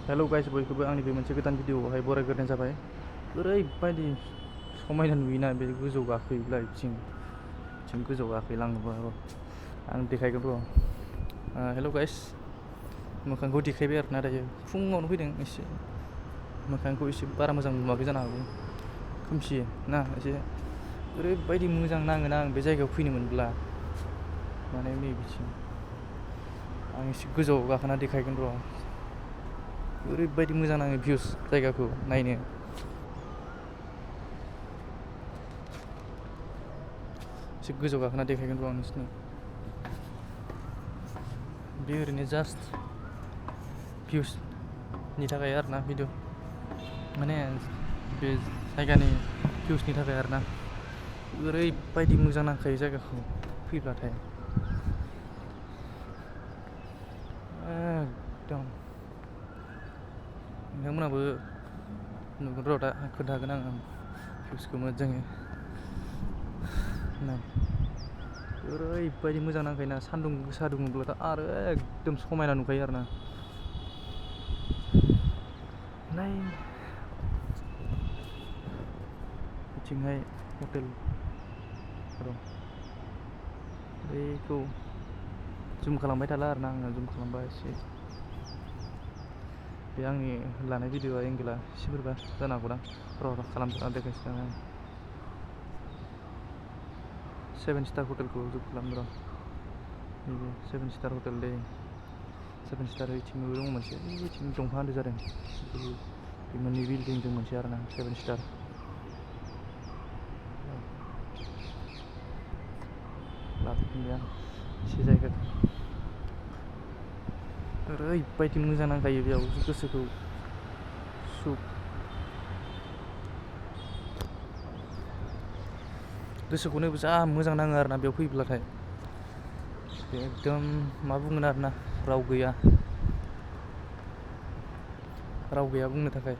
Hello guys, बयखौबो आंनि बे मोनसे गोदान भिडिअआवहाय बरायग्रोनाय जाबाय। ओरैबायदि समायना नुयोना बे गोजौ गाखोयोब्ला बिथिं गोजौ गाखोलाङोबा आं देखायगोन र'। हेलौ गाइस, मोखांखौ देखायबाय आरोना दायो फुङावनो फैदों एसे मोखांखौ एसे बारा मोजां नुवाखै जानो हागौ, खोमसि ना एसे। ओरैबायदि मोजां नाङोना आं बे जायगायाव फैनो मोनब्ला, माने नै बिथिं आं एसे गोजौआव गाखोना देखायगोन र'। ओरैबायदि मोजां नाङो भिउस जायगाखौ नायनो। एसे गोजौ गाखोना देखायगोन र' आं नोंसोरनो। बे ओरैनो जास्ट भिउसनि थाखाय आरोना भिडिअ, माने बे जायगानि भिउसनि थाखाय आरोना। ओरैबायदि मोजां नांखायो जायगाखौ फैब्लाथाय एकदम। नोंथांमोनहाबो नुगोन र' दा खोन्थागोन आं भिउसखौ मोजाङै नाय। ओरैबायदि मोजां नांखायोना, सान्दुं गोसा दुङोब्लाथ' आरो एकदम समायना नुखायो आरोना। नाय बिथिंहाय हटेल र', बैखौ जुम खालामबाय थाला आरोना आङो, जुम खालामबा एसे बे आंनि लानाय भिडिअआ एंगेला एसे बोरैबा जानो हागौदां। र' खालामना देखायसै आं। 7 स्टार हटेलखौ जुम खालामदों र'। नैबे 7 स्टार हटेल दे, 7 स्टार ओइथिंबो दङ मोनसे, ओइथिं दंफां हानदो जादों बे मोननै बिल्डिंजों मोनसे आरोना 7 स्टार। लाबोफिनबाय आं एसे जायगाखौ। ओरैबायदि मोजां नांखायो बेयाव गोसोखौ गोसोखौनो जा मोजां नाङो आरोना बेयाव फैब्लाथाय। एकदम मा बुंगोन आरोना, राव गैया बुंनो थाखाय।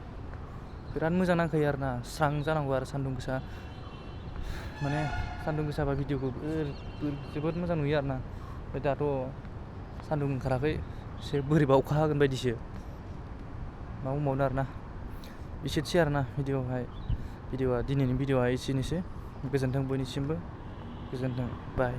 बिराद मोजां नांखायो आरोना, स्रां जानांगौ आरो सान्दुं गोसा, माने सान्दुं गोसाबा भिडिअखौ जोबोद मोजां नुयो आरोना। ओमफ्राय दाथ' सान्दुं ओंखाराखै, एसे बोरैबा अखा हागोन बायदिसो, मा बुंबावनो आरोना। एसेनोसै आरोना भिडिअआ दिनैनि भिडिअआ एसेनोसै। गोजोन्थों बयनिसिमबो, गोजोन्थों, बाय।